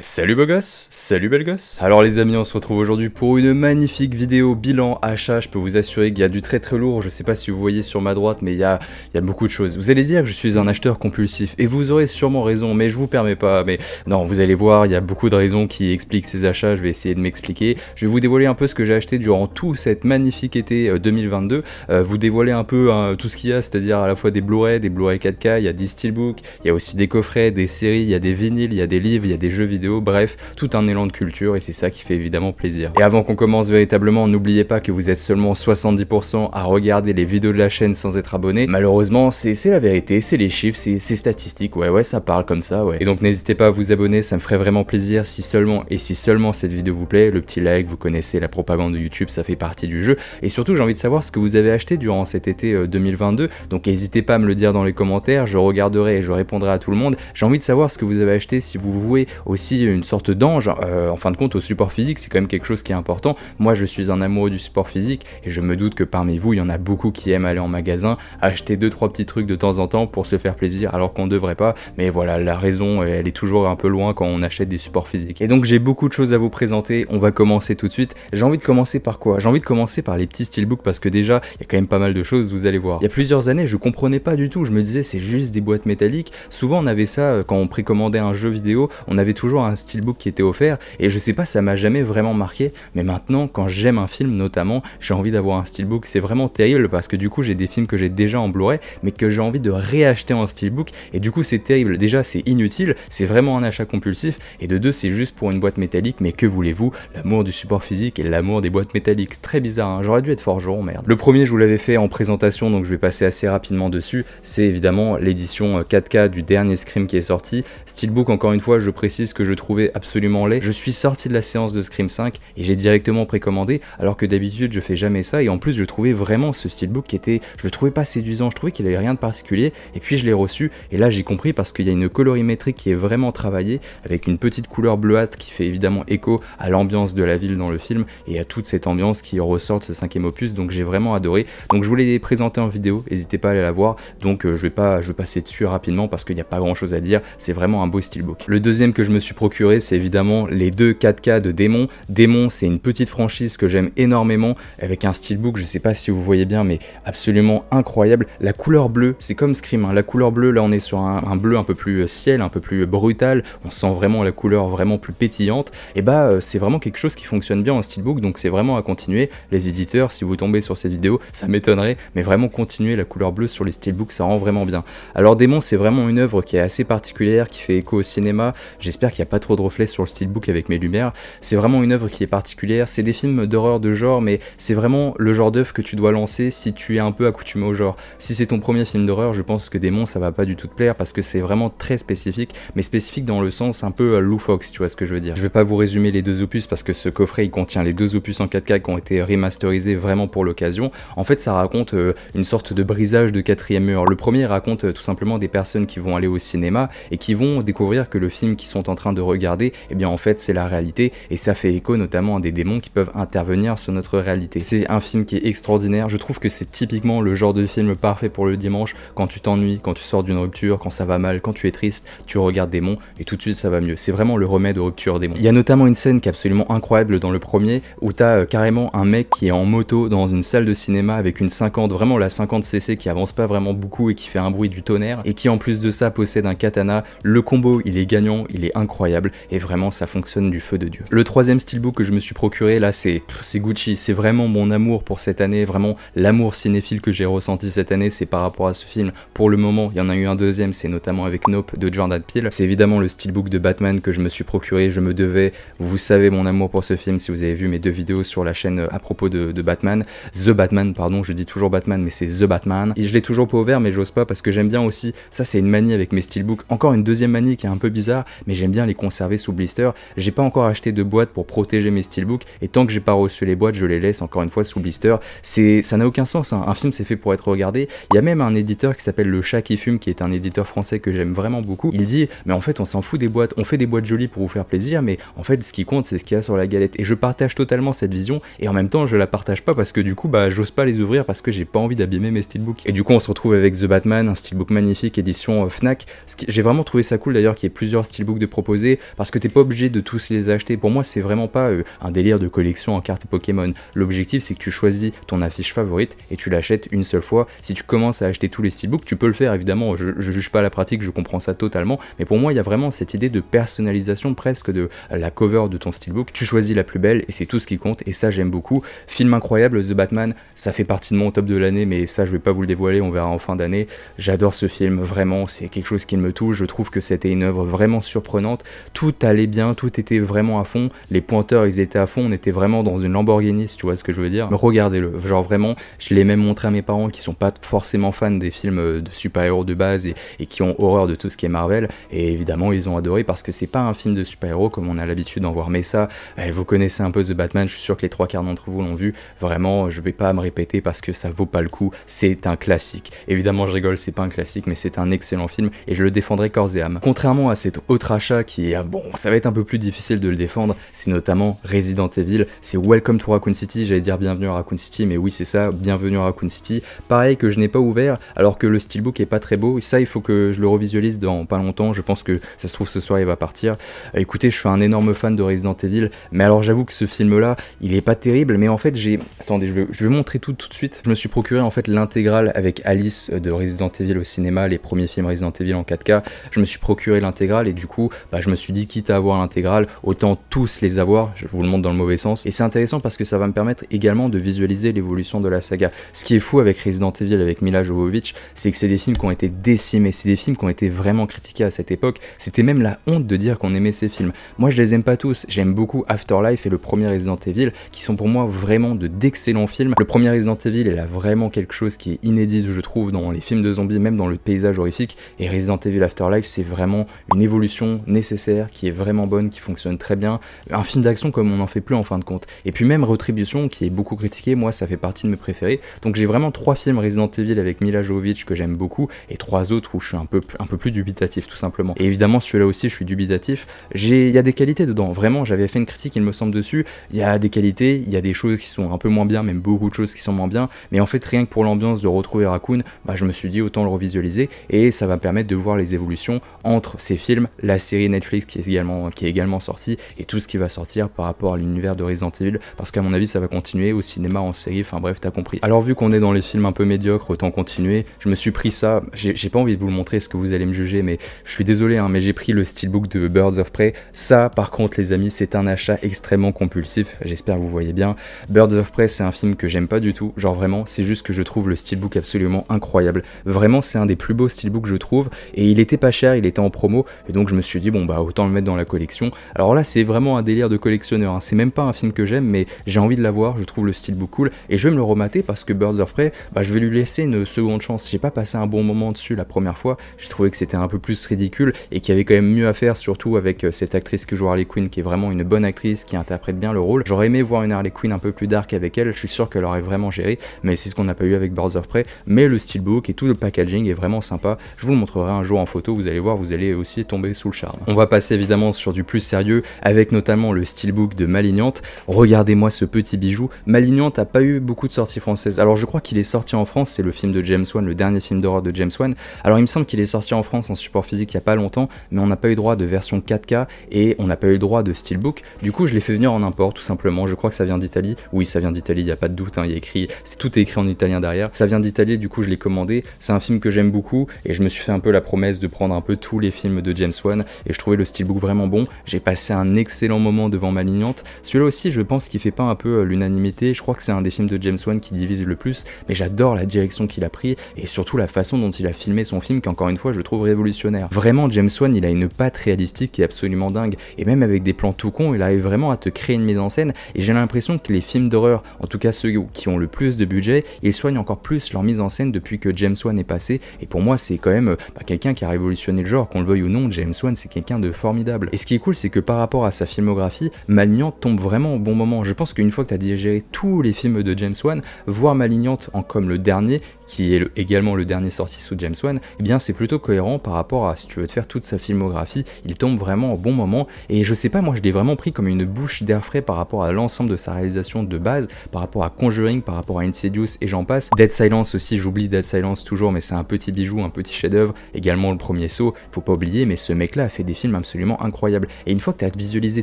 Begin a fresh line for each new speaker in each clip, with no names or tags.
Salut beau gosse, salut belle gosse. Alors les amis, on se retrouve aujourd'hui pour une magnifique vidéo bilan achat. Je peux vous assurer qu'il y a du très lourd. Je sais pas si vous voyez sur ma droite, mais il y a beaucoup de choses. Vous allez dire que je suis un acheteur compulsif et vous aurez sûrement raison, mais je vous permets pas. Mais non, vous allez voir, il y a beaucoup de raisons qui expliquent ces achats. Je vais essayer de m'expliquer. Je vais vous dévoiler un peu ce que j'ai acheté durant tout cet magnifique été 2022. Vous dévoiler un peu tout ce qu'il y a, c'est-à-dire à la fois des Blu-ray 4K, il y a des steelbooks, il y a aussi des coffrets, des séries, il y a des vinyles, il y a des livres, il y a des jeux vidéo, bref, tout un élan de culture et c'est ça qui fait évidemment plaisir. Et avant qu'on commence véritablement, n'oubliez pas que vous êtes seulement 70% à regarder les vidéos de la chaîne sans être abonné. Malheureusement, c'est la vérité, c'est les chiffres, c'est statistique, ouais, ça parle comme ça, ouais. Et donc n'hésitez pas à vous abonner, ça me ferait vraiment plaisir si seulement cette vidéo vous plaît, le petit like, vous connaissez la propagande de YouTube, ça fait partie du jeu. Et surtout, j'ai envie de savoir ce que vous avez acheté durant cet été 2022, donc n'hésitez pas à me le dire dans les commentaires, je regarderai et je répondrai à tout le monde. J'ai envie de savoir ce que vous avez acheté, si vous vouez aussi une sorte d'ange, en fin de compte, au support physique, c'est quand même quelque chose qui est important. Moi, je suis un amoureux du support physique et je me doute que parmi vous, il y en a beaucoup qui aiment aller en magasin, acheter 2-3 petits trucs de temps en temps pour se faire plaisir, alors qu'on ne devrait pas. Mais voilà, la raison, elle est toujours un peu loin quand on achète des supports physiques. Et donc, j'ai beaucoup de choses à vous présenter. On va commencer tout de suite. J'ai envie de commencer par quoi? J'ai envie de commencer par les petits steelbooks parce que déjà, il y a quand même pas mal de choses, vous allez voir. Il y a plusieurs années, je comprenais pas du tout. Je me disais, c'est juste des boîtes métalliques. Souvent, on avait ça quand on précommandait un jeu vidéo, on avait toujours un steelbook qui était offert et je sais pas, ça m'a jamais vraiment marqué, mais maintenant quand j'aime un film notamment, j'ai envie d'avoir un steelbook. C'est vraiment terrible parce que du coup j'ai des films que j'ai déjà en Blu-ray mais que j'ai envie de réacheter en steelbook et du coup c'est terrible. Déjà c'est inutile, c'est vraiment un achat compulsif et de deux c'est juste pour une boîte métallique, mais que voulez-vous, l'amour du support physique et l'amour des boîtes métalliques. Très bizarre, hein. J'aurais dû être forgeron, merde. Le premier je vous l'avais fait en présentation donc je vais passer assez rapidement dessus, c'est évidemment l'édition 4K du dernier Scream qui est sorti. Steelbook, encore une fois je précise que je trouvais absolument laid. Je suis sorti de la séance de Scream 5 et j'ai directement précommandé alors que d'habitude je fais jamais ça et en plus je trouvais vraiment ce steelbook qui était, je le trouvais pas séduisant, je trouvais qu'il avait rien de particulier et puis je l'ai reçu et là j'ai compris parce qu'il y a une colorimétrie qui est vraiment travaillée avec une petite couleur bleuâtre qui fait évidemment écho à l'ambiance de la ville dans le film et à toute cette ambiance qui ressort de ce 5e opus, donc j'ai vraiment adoré. Donc je vous l'ai présenté en vidéo, n'hésitez pas à aller la voir, donc je vais passer dessus rapidement parce qu'il n'y a pas grand chose à dire, c'est vraiment un beau steelbook. Le deuxième que je me suis procuré, c'est évidemment les deux 4K de Démon. Démon, c'est une petite franchise que j'aime énormément avec un steelbook, je sais pas si vous voyez bien, mais absolument incroyable. La couleur bleue, c'est comme Scream, hein. La couleur bleue, là on est sur un bleu un peu plus ciel, un peu plus brutal, on sent vraiment la couleur vraiment plus pétillante, et bah c'est vraiment quelque chose qui fonctionne bien en steelbook, donc c'est vraiment à continuer. Les éditeurs, si vous tombez sur cette vidéo, ça m'étonnerait, mais vraiment continuer la couleur bleue sur les steelbooks, ça rend vraiment bien. Alors Démon, c'est vraiment une œuvre qui est assez particulière, qui fait écho au cinéma. J'espère qu'il n'y a pas trop de reflets sur le steelbook avec mes lumières. C'est vraiment une œuvre qui est particulière. C'est des films d'horreur de genre, mais c'est vraiment le genre d'œuvre que tu dois lancer si tu es un peu accoutumé au genre. Si c'est ton premier film d'horreur, je pense que Démon, ça va pas du tout te plaire parce que c'est vraiment très spécifique, mais spécifique dans le sens un peu loufoque, si tu vois ce que je veux dire. Je vais pas vous résumer les deux opus parce que ce coffret il contient les deux opus en 4K qui ont été remasterisés vraiment pour l'occasion. En fait, ça raconte une sorte de brisage de 4e mur. Le premier raconte tout simplement des personnes qui vont aller au cinéma et qui vont découvrir que le film qu'ils sont en train de regarder, eh bien en fait c'est la réalité et ça fait écho notamment à des démons qui peuvent intervenir sur notre réalité. C'est un film qui est extraordinaire, je trouve que c'est typiquement le genre de film parfait pour le dimanche, quand tu t'ennuies, quand tu sors d'une rupture, quand ça va mal, quand tu es triste, tu regardes Démon et tout de suite ça va mieux. C'est vraiment le remède aux ruptures Démon. Il y a notamment une scène qui est absolument incroyable dans le premier où tu as carrément un mec qui est en moto dans une salle de cinéma avec une 50, vraiment la 50cc qui avance pas vraiment beaucoup et qui fait un bruit du tonnerre et qui en plus de ça possède un katana. Le combo il est gagnant, il est incroyable et vraiment ça fonctionne du feu de Dieu. Le troisième steelbook que je me suis procuré là c'est Gucci, c'est vraiment mon amour pour cette année, vraiment l'amour cinéphile que j'ai ressenti cette année, c'est par rapport à ce film. Pour le moment il y en a eu un deuxième, c'est notamment avec Nope de Jordan Peele. C'est évidemment le steelbook de Batman que je me suis procuré, je me devais, vous savez mon amour pour ce film si vous avez vu mes deux vidéos sur la chaîne à propos de Batman, The Batman pardon, je dis toujours Batman mais c'est The Batman, et je l'ai toujours pas ouvert mais j'ose pas parce que j'aime bien aussi, ça c'est une manie avec mes steelbooks, encore une deuxième manie qui est un peu bizarre mais j'aime bien les conserver sous blister. J'ai pas encore acheté de boîte pour protéger mes steelbooks et tant que j'ai pas reçu les boîtes je les laisse encore une fois sous blister. Ça n'a aucun sens, hein. Un film c'est fait pour être regardé. Il y a même un éditeur qui s'appelle Le Chat qui fume qui est un éditeur français que j'aime vraiment beaucoup. Il dit mais en fait on s'en fout des boîtes, on fait des boîtes jolies pour vous faire plaisir mais en fait ce qui compte c'est ce qu'il y a sur la galette, et je partage totalement cette vision et en même temps je la partage pas parce que du coup bah j'ose pas les ouvrir parce que j'ai pas envie d'abîmer mes steelbooks. Et du coup on se retrouve avec The Batman, un steelbook magnifique édition Fnac. J'ai vraiment trouvé ça cool d'ailleurs qu'il y ait plusieurs steelbooks de proposés poser, parce que t'es pas obligé de tous les acheter. Pour moi, c'est vraiment pas un délire de collection en cartes Pokémon. L'objectif, c'est que tu choisis ton affiche favorite et tu l'achètes une seule fois. Si tu commences à acheter tous les steelbooks, tu peux le faire évidemment, je juge pas la pratique, je comprends ça totalement, mais pour moi, il y a vraiment cette idée de personnalisation presque de la cover de ton steelbook. Tu choisis la plus belle et c'est tout ce qui compte, et ça, j'aime beaucoup. Film incroyable, The Batman, ça fait partie de mon top de l'année, mais ça, je vais pas vous le dévoiler, on verra en fin d'année. J'adore ce film, vraiment, c'est quelque chose qui me touche. Je trouve que c'était une œuvre vraiment surprenante. Tout allait bien, tout était vraiment à fond. Les pointeurs, ils étaient à fond. On était vraiment dans une Lamborghini, si tu vois ce que je veux dire. Regardez-le, genre vraiment, je l'ai même montré à mes parents qui sont pas forcément fans des films de super-héros de base et qui ont horreur de tout ce qui est Marvel. Et évidemment, ils ont adoré parce que c'est pas un film de super-héros comme on a l'habitude d'en voir. Mais ça, vous connaissez un peu The Batman, je suis sûr que les 3/4 d'entre vous l'ont vu. Vraiment, je vais pas me répéter parce que ça vaut pas le coup. C'est un classique. Évidemment, je rigole, c'est pas un classique, mais c'est un excellent film et je le défendrai corps et âme. Contrairement à cet autre achat qui est, bon, ça va être un peu plus difficile de le défendre, c'est notamment Resident Evil. C'est Welcome to Raccoon City, j'allais dire bienvenue à Raccoon City, mais oui, c'est ça, bienvenue à Raccoon City. Pareil que je n'ai pas ouvert, alors que le steelbook est pas très beau. Ça, il faut que je le revisualise dans pas longtemps. Je pense que ça se trouve ce soir, il va partir. Écoutez, je suis un énorme fan de Resident Evil, mais alors j'avoue que ce film-là, il est pas terrible, mais en fait, attendez, je vais montrer tout de suite. Je me suis procuré en fait l'intégrale avec Alice de Resident Evil au cinéma, les premiers films Resident Evil en 4K. Je me suis procuré l'intégrale et du coup, je me suis dit, quitte à avoir l'intégrale, autant tous les avoir. Je vous le montre dans le mauvais sens. Et c'est intéressant parce que ça va me permettre également de visualiser l'évolution de la saga. Ce qui est fou avec Resident Evil, avec Mila Jovovich, c'est que c'est des films qui ont été décimés, c'est des films qui ont été vraiment critiqués à cette époque. C'était même la honte de dire qu'on aimait ces films. Moi, je les aime pas tous. J'aime beaucoup Afterlife et le premier Resident Evil, qui sont pour moi vraiment d'excellents films. Le premier Resident Evil, il a vraiment quelque chose qui est inédit, je trouve, dans les films de zombies, même dans le paysage horrifique. Et Resident Evil Afterlife, c'est vraiment une évolution nécessaire, qui est vraiment bonne, qui fonctionne très bien. Un film d'action comme on n'en fait plus en fin de compte. Et puis même Retribution, qui est beaucoup critiqué, moi ça fait partie de mes préférés. Donc j'ai vraiment 3 films Resident Evil avec Mila Jovovich que j'aime beaucoup, et 3 autres où je suis un peu plus dubitatif tout simplement. Et évidemment celui-là aussi je suis dubitatif. Il y a des qualités dedans, vraiment, j'avais fait une critique il me semble dessus, il y a des qualités, il y a des choses qui sont un peu moins bien, même beaucoup de choses qui sont moins bien, mais en fait rien que pour l'ambiance de retrouver Raccoon, je me suis dit autant le revisualiser, et ça va permettre de voir les évolutions entre ces films, la série Netflix qui est également sortie, et tout ce qui va sortir par rapport à l'univers de Resident Evil, parce qu'à mon avis ça va continuer au cinéma, en série, enfin bref, t'as compris. Alors vu qu'on est dans les films un peu médiocres, autant continuer. Je me suis pris ça, j'ai pas envie de vous le montrer, ce que vous allez me juger, mais je suis désolé, mais j'ai pris le steelbook de Birds of Prey. Ça par contre les amis, c'est un achat extrêmement compulsif, j'espère que vous voyez bien. Birds of Prey, c'est un film que j'aime pas du tout, genre vraiment, c'est juste que je trouve le steelbook absolument incroyable. Vraiment, c'est un des plus beaux steelbooks je trouve, et il était pas cher, il était en promo, et donc je me suis dit bon autant le mettre dans la collection. Alors là c'est vraiment un délire de collectionneur, c'est même pas un film que j'aime, mais j'ai envie de l'avoir, je trouve le steelbook cool, et je vais me le remater parce que Birds of Prey, je vais lui laisser une seconde chance. J'ai pas passé un bon moment dessus la première fois, j'ai trouvé que c'était un peu plus ridicule, et qu'il y avait quand même mieux à faire, surtout avec cette actrice qui joue Harley Quinn, qui est vraiment une bonne actrice, qui interprète bien le rôle. J'aurais aimé voir une Harley Quinn un peu plus dark avec elle, je suis sûr qu'elle aurait vraiment géré, mais c'est ce qu'on n'a pas eu avec Birds of Prey. Mais le steelbook et tout le packaging est vraiment sympa, je vous le montrerai un jour en photo, vous allez voir, vous allez aussi tomber sous le charme. On va passer évidemment sur du plus sérieux, avec notamment le steelbook de Malignante. Regardez-moi ce petit bijou. Malignante a pas eu beaucoup de sorties françaises, alors je crois qu'il est sorti en France, c'est le film de James Wan, le dernier film d'horreur de James Wan. Alors il me semble qu'il est sorti en France en support physique il y a pas longtemps, mais on n'a pas eu droit de version 4K et on n'a pas eu le droit de steelbook. Du coup je l'ai fait venir en import tout simplement, je crois que ça vient d'Italie. Oui, ça vient d'Italie, il n'y a pas de doute, il y a écrit, tout est écrit en italien derrière. Ça vient d'Italie, du coup je l'ai commandé. C'est un film que j'aime beaucoup et je me suis fait un peu la promesse de prendre un peu tous les films de James Wan, et je trouvais le steelbook vraiment bon. J'ai passé un excellent moment devant Malignante. Celui-là aussi je pense qu'il fait pas un peu l'unanimité, je crois que c'est un des films de James Wan qui divise le plus, mais j'adore la direction qu'il a pris et surtout la façon dont il a filmé son film, qu'encore une fois je trouve révolutionnaire. Vraiment James Wan, il a une patte réalistique qui est absolument dingue, et même avec des plans tout cons, il arrive vraiment à te créer une mise en scène, et j'ai l'impression que les films d'horreur, en tout cas ceux qui ont le plus de budget, ils soignent encore plus leur mise en scène depuis que James Wan est passé, et pour moi c'est quand même quelqu'un qui a révolutionné le genre, qu'on le veuille ou non. James Wan c'est quelqu'un de formidable. Et ce qui est cool, c'est que par rapport à sa filmographie, Malignante tombe vraiment au bon moment. Je pense qu'une fois que tu as digéré tous les films de James Wan, voir Malignante comme le dernier, qui est également le dernier sorti sous James Wan, eh bien c'est plutôt cohérent par rapport à si tu veux te faire toute sa filmographie, il tombe vraiment au bon moment, et je sais pas, moi je l'ai vraiment pris comme une bouche d'air frais par rapport à l'ensemble de sa réalisation de base, par rapport à Conjuring, par rapport à Insidious et j'en passe. Dead Silence aussi, j'oublie Dead Silence toujours, mais c'est un petit bijou, un petit chef-d'œuvre, également le premier Saw, faut pas oublier, mais ce mec là a fait des films absolument incroyables, et une fois que tu as visualisé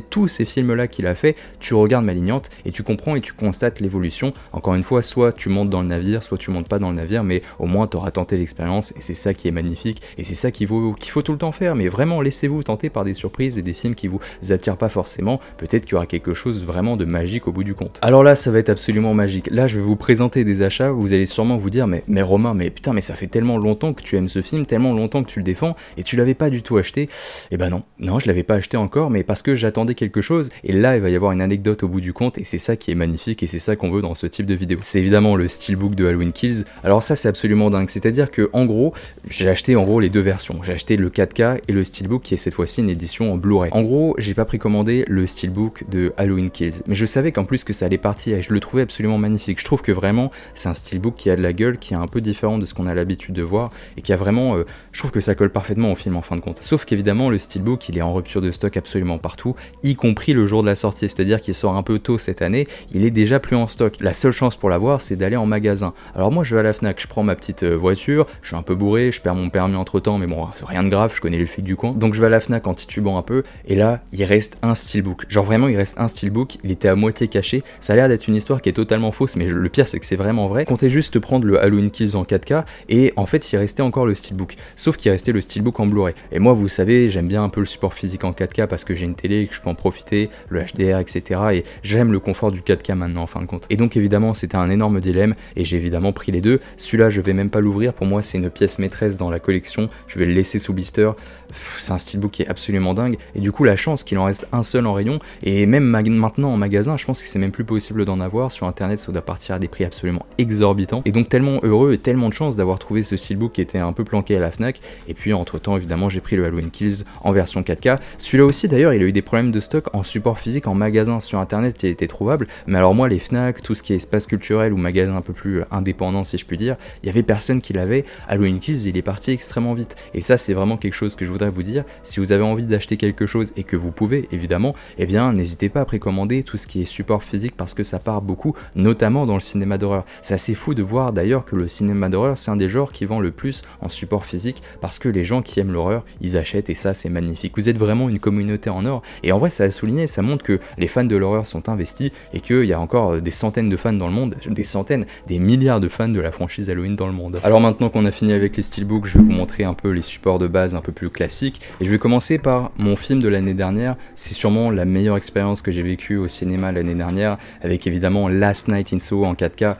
tous ces films là qu'il a fait, tu regardes Malignante et tu comprends et tu constates l'évolution. Encore une fois, soit tu montes dans le navire, soit tu montes pas dans le navire, mais au moins tu auras tenté l'expérience, et c'est ça qui est magnifique, et c'est ça qu'il faut tout le temps faire, mais vraiment laissez-vous tenter par des surprises et des films qui vous attirent pas forcément, peut-être qu'il y aura quelque chose vraiment de magique au bout du compte. Alors là, ça va être absolument magique. Là, je vais vous présenter des achats, vous allez sûrement vous dire, mais Romain, mais putain, mais ça fait tellement longtemps que tu aimes ce film, tellement longtemps que tu le défends, et tu l'avais pas du tout acheté. Et ben non, je l'avais pas acheté encore, mais parce que j'attendais quelque chose, et là, il va y avoir une anecdote au bout du compte, et c'est ça qui est magnifique, et c'est ça qu'on veut dans ce type de vidéo. C'est évidemment le steelbook de Halloween Kills. Alors ça, c'est absolument dingue, c'est-à-dire que en gros, j'ai acheté en gros les deux versions. J'ai acheté le 4K et le steelbook qui est cette fois-ci une édition en Blu-ray. En gros, j'ai pas précommandé le steelbook de Halloween Kills, mais je savais qu'en plus que ça allait partir et je le trouvais absolument magnifique. Je trouve que vraiment c'est un steelbook qui a de la gueule, qui est un peu différent de ce qu'on a l'habitude de voir et qui a vraiment, je trouve que ça colle parfaitement au film en fin de compte. Sauf qu'évidemment le steelbook il est en rupture de stock absolument partout, y compris le jour de la sortie, c'est-à-dire qu'il sort un peu tôt cette année, il est déjà plus en stock. La seule chance pour l'avoir c'est d'aller en magasin. Alors moi je vais à la Fnac, je prends ma petite voiture, je suis un peu bourré, je perds mon permis entre temps, mais bon, rien de grave, je connais le flic du coin. Donc je vais à la Fnac en titubant un peu, et là, il reste un steelbook. Genre vraiment, il reste un steelbook, il était à moitié caché. Ça a l'air d'être une histoire qui est totalement fausse, mais le pire, c'est que c'est vraiment vrai. Comptez juste prendre le Halloween Kills en 4K, et en fait, il restait encore le steelbook. Sauf qu'il restait le steelbook en Blu-ray. Et moi, vous savez, j'aime bien un peu le support physique en 4K parce que j'ai une télé, que je peux en profiter, le HDR, etc. Et j'aime le confort du 4K maintenant, en fin de compte. Et donc, évidemment, c'était un énorme dilemme, et j'ai évidemment pris les deux. Celui-là, je vais même pas l'ouvrir. Pour moi, c'est une pièce maîtresse dans la collection. Je vais le laisser sous blister. C'est un steelbook qui est absolument dingue, et du coup la chance qu'il en reste un seul en rayon, et même maintenant en magasin je pense que c'est même plus possible d'en avoir. Sur internet ça doit partir à des prix absolument exorbitants, et donc tellement heureux et tellement de chance d'avoir trouvé ce steelbook qui était un peu planqué à la Fnac. Et puis entre temps évidemment j'ai pris le Halloween Kills en version 4K. Celui-là aussi d'ailleurs il a eu des problèmes de stock en support physique en magasin. Sur internet il était trouvable, mais alors moi les Fnac, tout ce qui est espace culturel ou magasin un peu plus indépendant si je puis dire, il y avait personne qui l'avait. Halloween Kills il est parti extrêmement vite, et ça c'est vraiment quelque chose que je voudrais vous dire. Si vous avez envie d'acheter quelque chose et que vous pouvez évidemment, eh bien n'hésitez pas à précommander tout ce qui est support physique parce que ça part beaucoup, notamment dans le cinéma d'horreur. C'est assez fou de voir d'ailleurs que le cinéma d'horreur c'est un des genres qui vend le plus en support physique parce que les gens qui aiment l'horreur ils achètent, et ça c'est magnifique. Vous êtes vraiment une communauté en or, et en vrai ça a souligné, ça montre que les fans de l'horreur sont investis et qu'il y a encore des centaines de fans dans le monde, des centaines, des milliards de fans de la franchise Halloween dans le monde. Alors maintenant qu'on a fini avec les steelbooks, je vais vous montrer un peu les supports de base un peu plus classiques. Et je vais commencer par mon film de l'année dernière. C'est sûrement la meilleure expérience que j'ai vécue au cinéma l'année dernière, avec évidemment Last Night in Soho en 4K.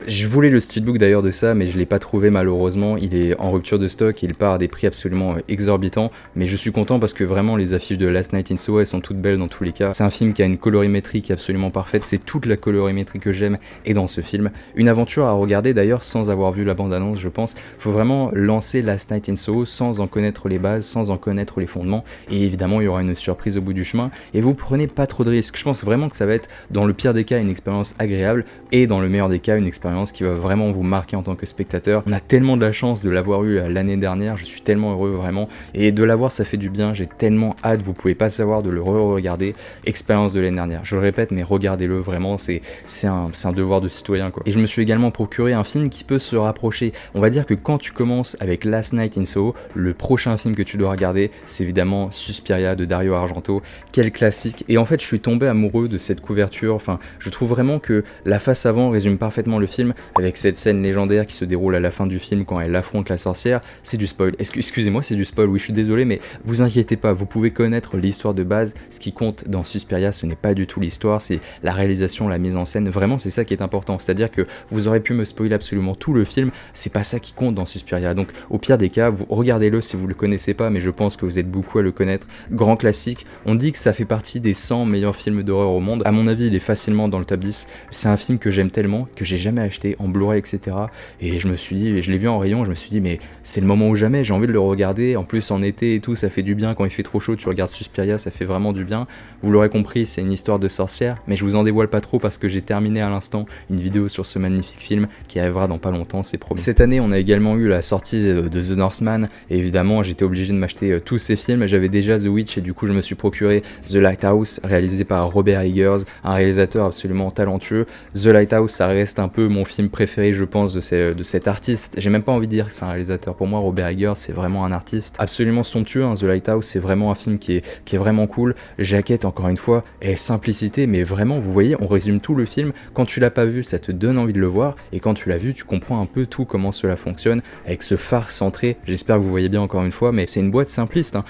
Je voulais le steelbook d'ailleurs de ça, mais je l'ai pas trouvé malheureusement. Il est en rupture de stock, il part à des prix absolument exorbitants, mais je suis content parce que vraiment les affiches de Last Night in Soho elles sont toutes belles dans tous les cas. C'est un film qui a une colorimétrie qui est absolument parfaite, c'est toute la colorimétrie que j'aime et dans ce film. Une aventure à regarder d'ailleurs sans avoir vu la bande-annonce je pense. Faut vraiment lancer Last Night in Soho sans en connaître les bases, sans en connaître les fondements, et évidemment il y aura une surprise au bout du chemin, et vous prenez pas trop de risques. Je pense vraiment que ça va être dans le pire des cas une expérience agréable, et dans le meilleur des cas une expérience qui va vraiment vous marquer en tant que spectateur. On a tellement de la chance de l'avoir eu l'année dernière, je suis tellement heureux vraiment, et de l'avoir ça fait du bien, j'ai tellement hâte, vous pouvez pas savoir de le re-regarder. Expérience de l'année dernière, je le répète mais regardez-le vraiment, c'est un devoir de citoyen quoi. Et je me suis également procuré un film qui peut se rapprocher. On va dire que quand tu commences avec Last Night in Soho, le prochain film que tu dois regarder c'est évidemment Suspiria de Dario Argento. Quel classique, et en fait je suis tombé amoureux de cette couverture. Enfin je trouve vraiment que la face avant résume parfaitement le film, avec cette scène légendaire qui se déroule à la fin du film quand elle affronte la sorcière. C'est du spoil, excusez-moi c'est du spoil, oui je suis désolé, mais vous inquiétez pas, vous pouvez connaître l'histoire de base. Ce qui compte dans Suspiria ce n'est pas du tout l'histoire, c'est la réalisation, la mise en scène, vraiment c'est ça qui est important. C'est à dire que vous aurez pu me spoiler absolument tout le film, c'est pas ça qui compte dans Suspiria. Donc au pire des cas vous regardez-le si vous le connaissez pas, mais je pense que vous êtes beaucoup à le connaître. Grand classique, on dit que ça fait partie des 100 meilleurs films d'horreur au monde, à mon avis il est facilement dans le top 10. C'est un film que j'aime tellement, que j'ai jamais acheté en Blu-ray, etc. Et je me suis dit, je l'ai vu en rayon, je me suis dit mais c'est le moment ou jamais, j'ai envie de le regarder. En plus en été et tout, ça fait du bien. Quand il fait trop chaud, tu regardes Suspiria, ça fait vraiment du bien. Vous l'aurez compris, c'est une histoire de sorcière, mais je vous en dévoile pas trop parce que j'ai terminé à l'instant une vidéo sur ce magnifique film qui arrivera dans pas longtemps, c'est promis. Cette année, on a également eu la sortie de The Northman, et évidemment, j'étais obligé de m'acheter tous ces films. J'avais déjà The Witch et du coup, je me suis procuré The Lighthouse, réalisé par Robert Eggers, un réalisateur absolument talentueux. The Lighthouse, ça reste un peu mon film préféré, je pense, de cet artiste. J'ai même pas envie de dire que c'est un réalisateur. Pour moi, Robert Eggers, c'est vraiment un artiste absolument somptueux, hein. The Lighthouse, c'est vraiment un film qui est vraiment cool. Jaquette, encore une fois, et simplicité, mais vraiment, vous voyez, on résume tout le film. Quand tu l'as pas vu, ça te donne envie de le voir, et quand tu l'as vu, tu comprends un peu tout comment cela fonctionne, avec ce phare centré. J'espère que vous voyez bien encore une fois, mais c'est une boîte simpliste, hein.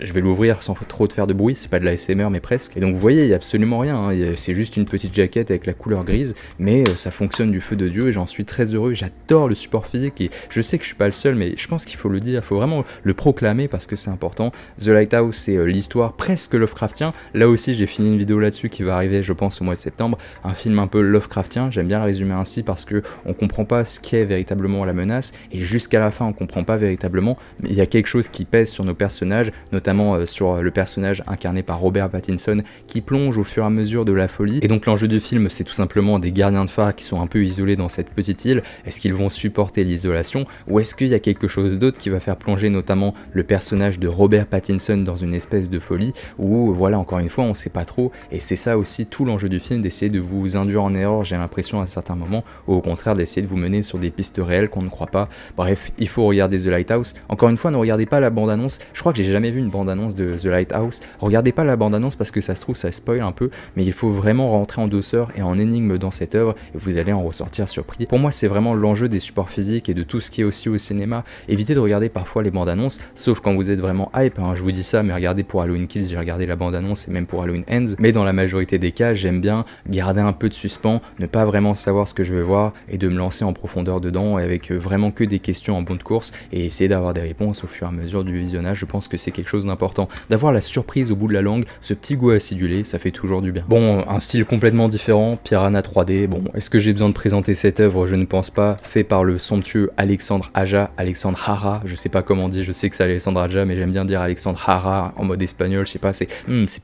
Je vais l'ouvrir sans trop de faire de bruit, c'est pas de la ASMR mais presque. Et donc vous voyez, il y a absolument rien, hein. C'est juste une petite jaquette avec la couleur grise, mais ça fonctionne du feu de Dieu et j'en suis très heureux. J'adore le support physique et je sais que je suis pas le seul, mais je pense qu'il faut le dire, il faut vraiment le proclamer parce que c'est important. The Lighthouse, c'est l'histoire presque Lovecraftien. Là aussi, j'ai fini une vidéo là-dessus qui va arriver, je pense, au mois de septembre. Un film un peu Lovecraftien, j'aime bien le résumer ainsi parce que on comprend pas ce qu'est véritablement la menace et jusqu'à la fin, on comprend pas véritablement, mais il y a quelque chose qui pèse sur nos personnages, notamment sur le personnage incarné par Robert Pattinson qui plonge au fur et à mesure de la folie. Et donc l'enjeu du film, c'est tout simplement des gardiens de phare qui sont un peu isolés dans cette petite île. Est-ce qu'ils vont supporter l'isolation ou est-ce qu'il y a quelque chose d'autre qui va faire plonger notamment le personnage de Robert Pattinson dans une espèce de folie où voilà, encore une fois, on sait pas trop. Et c'est ça aussi tout l'enjeu du film, d'essayer de vous induire en erreur, j'ai l'impression à certains moments, ou au contraire d'essayer de vous mener sur des pistes réelles qu'on ne croit pas. Bref, il faut regarder The Lighthouse. Encore une fois, ne regardez pas la bande-annonce. Je crois que j'ai jamais vu une bande-annonce de The Lighthouse. Regardez pas la bande-annonce parce que ça se trouve ça spoil un peu, mais il faut vraiment rentrer en douceur et en énigme dans cette œuvre et vous allez en ressortir surpris. Pour moi, c'est vraiment l'enjeu des supports physiques et de tout ce qui est aussi au cinéma. Évitez de regarder parfois les bandes-annonces, sauf quand vous êtes vraiment hype, hein. Je vous dis ça, mais regardez pour Halloween Kills, j'ai regardé la bande-annonce et même pour Halloween Ends, mais dans la majorité des cas, j'aime bien garder un peu de suspens, ne pas vraiment savoir ce que je vais voir et de me lancer en profondeur dedans et avec vraiment que des questions en bonne course et essayer d'avoir des réponses au fur et à mesure du visionnage. Je pense que c'est quelque chose d'important. D'avoir la surprise au bout de la langue, ce petit goût acidulé, ça fait toujours du bien. Bon, un style complètement différent, Piranha 3D. Bon, est-ce que j'ai besoin de présenter cette œuvre? Je ne pense pas. Fait par le somptueux Alexandre Aja, Alexandre Hara, je sais pas comment on dit, je sais que c'est Alexandre Aja, mais j'aime bien dire Alexandre Hara en mode espagnol, je sais pas, c'est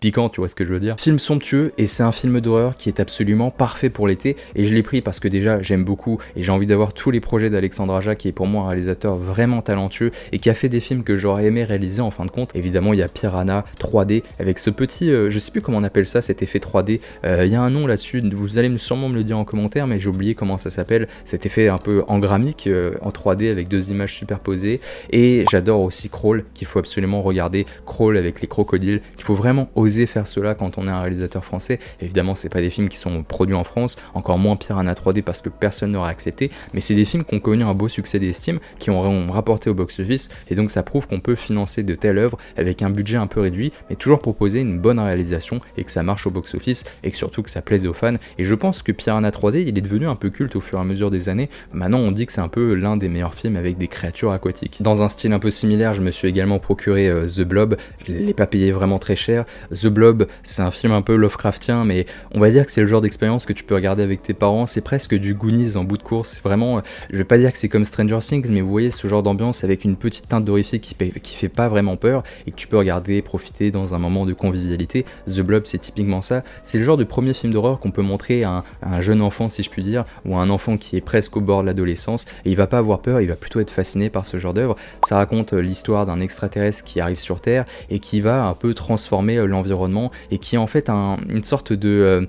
piquant, tu vois ce que je veux dire. Film somptueux, et c'est un film d'horreur qui est absolument parfait pour l'été, et je l'ai pris parce que déjà j'aime beaucoup, et j'ai envie d'avoir tous les projets d'Alexandre Aja, qui est pour moi un réalisateur vraiment talentueux, et qui a fait des films que j'aurais aimé réaliser en fin de compte. Évidemment, il y a Piranha 3D, avec ce petit, je sais plus comment on appelle ça, cet effet 3D, il y a un nom là-dessus, vous allez sûrement me le dire en commentaire, mais j'ai oublié comment ça s'appelle, cet effet un peu engrammique, en 3D, avec deux images superposées. Et j'adore aussi Crawl, qu'il faut absolument regarder, Crawl avec les crocodiles, qu'il faut vraiment oser faire cela quand on est un réalisateur français. Évidemment, c'est pas des films qui sont produits en France, encore moins Piranha 3D parce que personne n'aurait accepté, mais c'est des films qui ont connu un beau succès d'estime, qui ont rapporté au box-office, et donc ça prouve qu'on peut financer de telles œuvres avec un budget un peu réduit, mais toujours proposer une bonne réalisation et que ça marche au box-office et que surtout que ça plaise aux fans. Et je pense que Piranha 3D, il est devenu un peu culte au fur et à mesure des années. Maintenant, on dit que c'est un peu l'un des meilleurs films avec des créatures aquatiques. Dans un style un peu similaire, je me suis également procuré The Blob. Je l'ai pas payé vraiment très cher. The Blob, c'est un film un peu Lovecraftien, mais on va dire que c'est le genre d'expérience que tu peux regarder avec tes parents. C'est presque du Goonies en bout de course. C'est vraiment, je vais pas dire que c'est comme Stranger Things, mais vous voyez ce genre d'ambiance avec une petite teinte horrifique qui fait pas vraiment peur et que tu peux regarder, profiter dans un moment de convivialité. The Blob, c'est typiquement ça. C'est le genre de premier film d'horreur qu'on peut montrer à un jeune enfant, si je puis dire, ou à un enfant qui est presque au bord de l'adolescence, et il va pas avoir peur, il va plutôt être fasciné par ce genre d'œuvre. Ça raconte l'histoire d'un extraterrestre qui arrive sur Terre et qui va un peu transformer l'environnement et qui est en fait une sorte de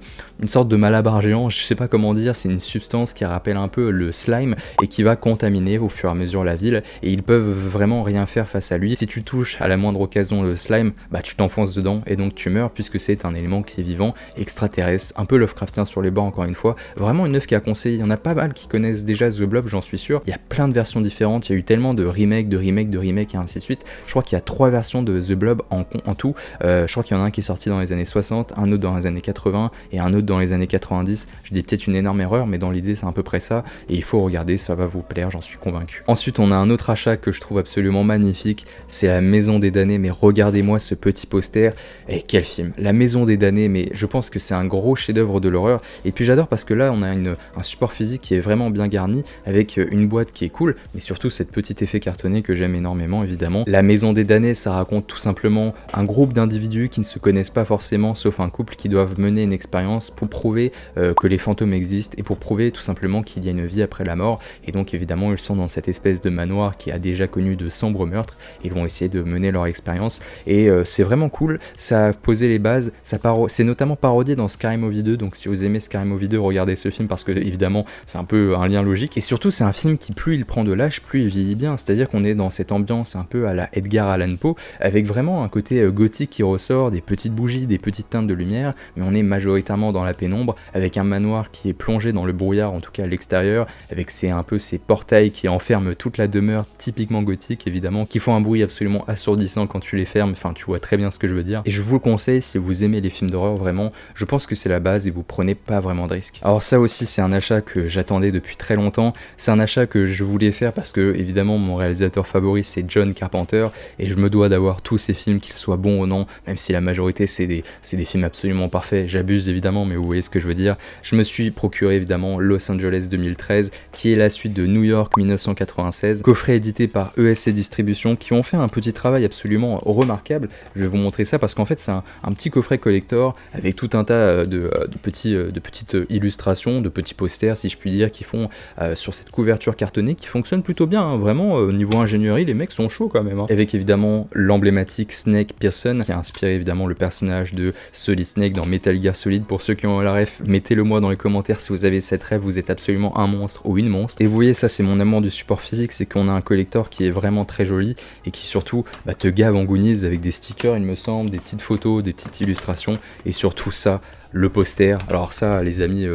malabar géant, je sais pas comment dire, c'est une substance qui rappelle un peu le slime et qui va contaminer au fur et à mesure la ville, et ils peuvent vraiment rien faire face à lui. Si tu touches à la moindre occasion le slime, bah tu t'enfonces dedans et donc tu meurs, puisque c'est un élément qui est vivant, extraterrestre, un peu Lovecraftien sur les bords encore une fois. Vraiment une œuvre qui a conseillé, il y en a pas mal qui connaissent déjà The Blob, j'en suis sûr. Il y a plein de versions différentes, il y a eu tellement de remakes, et ainsi de suite. Je crois qu'il y a 3 versions de The Blob en tout. Je crois qu'il y en a un qui est sorti dans les années 60, un autre dans les années 80 et un autre dans les années 90. Je dis peut-être une énorme erreur, mais dans l'idée c'est à peu près ça, et il faut regarder, ça va vous plaire, j'en suis convaincu. Ensuite, on a un autre achat que je trouve absolument magnifique, c'est La Maison des Damnés damnés, mais regardez-moi ce petit poster, et quel film, La Maison des damnés, mais je pense que c'est un gros chef-d'œuvre de l'horreur, et puis j'adore parce que là on a un support physique qui est vraiment bien garni, avec une boîte qui est cool, mais surtout cette petit effet cartonné que j'aime énormément évidemment. La Maison des damnés, ça raconte tout simplement un groupe d'individus qui ne se connaissent pas forcément, sauf un couple qui doivent mener une expérience pour prouver que les fantômes existent, et pour prouver tout simplement qu'il y a une vie après la mort, et donc évidemment ils sont dans cette espèce de manoir qui a déjà connu de sombres meurtres, et ils vont essayer de mener leur expérience, et c'est vraiment cool, ça a posé les bases, c'est notamment parodié dans Scary Movie 2, donc si vous aimez Scary Movie 2, regardez ce film parce que évidemment c'est un peu un lien logique, et surtout c'est un film qui plus il prend de l'âge, plus il vieillit bien, c'est-à-dire qu'on est dans cette ambiance un peu à la Edgar Allan Poe, avec vraiment un côté gothique qui ressort, des petites bougies, des petites teintes de lumière, mais on est majoritairement dans la pénombre, avec un manoir qui est plongé dans le brouillard, en tout cas à l'extérieur, avec un peu ces portails qui enferment toute la demeure, typiquement gothique évidemment, qui font un bruit absolument assourdissant quand tu les fermes, enfin tu vois très bien ce que je veux dire, et je vous le conseille si vous aimez les films d'horreur vraiment, je pense que c'est la base et vous prenez pas vraiment de risques. Alors ça aussi c'est un achat que j'attendais depuis très longtemps, c'est un achat que je voulais faire parce que évidemment mon réalisateur favori c'est John Carpenter, et je me dois d'avoir tous ces films, qu'ils soient bons ou non, même si la majorité c'est des films absolument parfaits, j'abuse évidemment mais vous voyez ce que je veux dire. Je me suis procuré évidemment Los Angeles 2013, qui est la suite de New York 1996, coffret édité par ESC Distribution, qui ont fait un petit travail absolument remarquable. Je vais vous montrer ça parce qu'en fait c'est un petit coffret collector avec tout un tas de petites illustrations, de petits posters si je puis dire, qui font sur cette couverture cartonnée, qui fonctionne plutôt bien, hein, vraiment niveau ingénierie les mecs sont chauds quand même, hein. Avec évidemment l'emblématique Snake Pearson, qui a inspiré évidemment le personnage de Solid Snake dans Metal Gear Solid. Pour ceux qui ont la ref, mettez-le moi dans les commentaires si vous avez cette ref, vous êtes absolument un monstre ou une monstre. Et vous voyez, ça c'est mon amour du support physique, c'est qu'on a un collector qui est vraiment très joli et qui surtout te gave en goonies avec des stickers il me semble, des petites photos, des petites illustrations, et surtout ça, le poster. Alors ça les amis,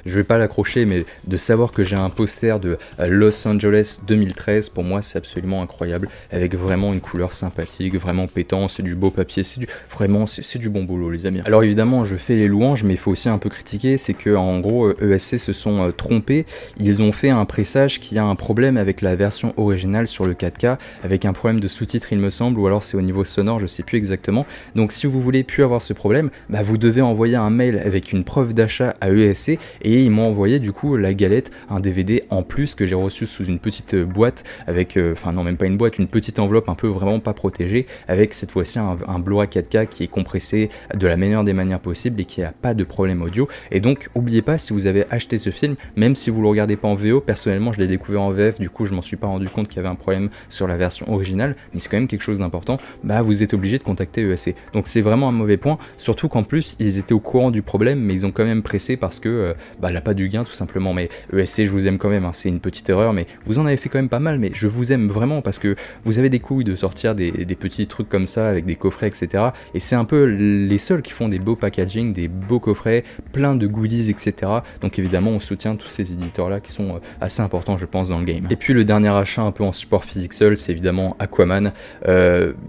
je vais pas l'accrocher, mais de savoir que j'ai un poster de Los Angeles 2013, pour moi c'est absolument incroyable, avec vraiment une couleur sympathique, vraiment pétant, c'est du beau papier, vraiment c'est du bon boulot les amis. Alors évidemment je fais les louanges, mais il faut aussi un peu critiquer, c'est que en gros ESC se sont trompés, ils ont fait un pressage qui a un problème avec la version originale sur le 4K, avec un problème de sous-titres il me semble, ou alors c'est au niveau sonore, je sais plus exactement. Donc si vous voulez plus avoir ce problème, vous devez envoyer un mail avec une preuve d'achat à ESC, et ils m'ont envoyé du coup la galette, un DVD en plus que j'ai reçu sous une petite boîte avec, enfin non même pas une boîte, une petite enveloppe un peu vraiment pas protégée, avec cette fois-ci un Blu-ray 4K qui est compressé de la meilleure des manières possibles et qui a pas de problème audio. Et donc oubliez pas, si vous avez acheté ce film, même si vous le regardez pas en VO, personnellement je l'ai découvert en VF, du coup je m'en suis pas rendu compte qu'il y avait un problème sur la version originale, mais c'est quand même quelque chose d'important, vous êtes obligé de contacter ESC. Donc c'est vraiment un mauvais point, surtout qu'en plus ils étaient au courant du problème, mais ils ont quand même pressé parce que elle a pas du gain tout simplement. Mais ESC je vous aime quand même, hein, c'est une petite erreur, mais vous en avez fait quand même pas mal, mais je vous aime vraiment parce que vous avez des couilles de sortir des petits trucs comme ça avec des coffrets etc, et c'est un peu les seuls qui font des beaux packaging, des beaux coffrets, plein de goodies etc, donc évidemment on soutient tous ces éditeurs là qui sont assez importants je pense dans le game. Et puis le dernier achat un peu en support physique seul, c'est évidemment Aquaman.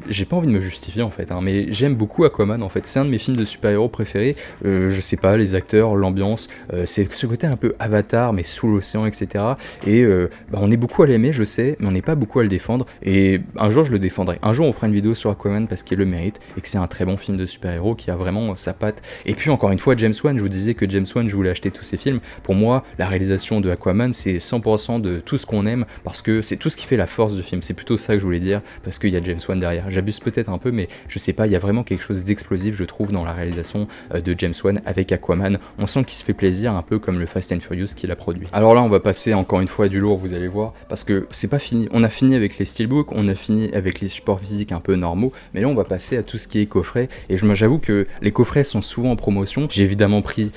J'ai pas envie de me justifier en fait, hein, mais j'aime beaucoup Aquaman en fait, c'est un de mes films de super-héros préférés, je sais pas, les acteurs, l'ambiance, c'est ce côté un peu Avatar mais sous l'océan etc, et on est beaucoup à l'aimer je sais, mais on n'est pas beaucoup à le défendre, et un jour je le défendrai, un jour on fera une vidéo sur Aquaman parce qu'il le mérite et que c'est un très bon film de super-héros qui a vraiment sa patte. Et puis encore une fois James Wan, je vous disais que James Wan je voulais acheter tous ses films, pour moi la réalisation de Aquaman c'est 100% de tout ce qu'on aime, parce que c'est tout ce qui fait la force du film, c'est plutôt ça que je voulais dire, parce qu'il y a James Wan derrière, j'abuse peut-être un peu mais je sais pas, il y a vraiment quelque chose d'explosif je trouve dans la réalisation de James Wan avec Aquaman, on sent qu'il se fait plaisir un peu comme le Fast and Furious qu'il a produit. Alors là on va passer encore une fois à du lourd, vous allez voir, parce que c'est pas fini, on a fini avec les steelbooks, on a fini avec les supports physiques un peu normaux, mais là on va passer à tout ce qui est coffret, et j'avoue que les coffrets sont souvent en promotion. J'ai évidemment pris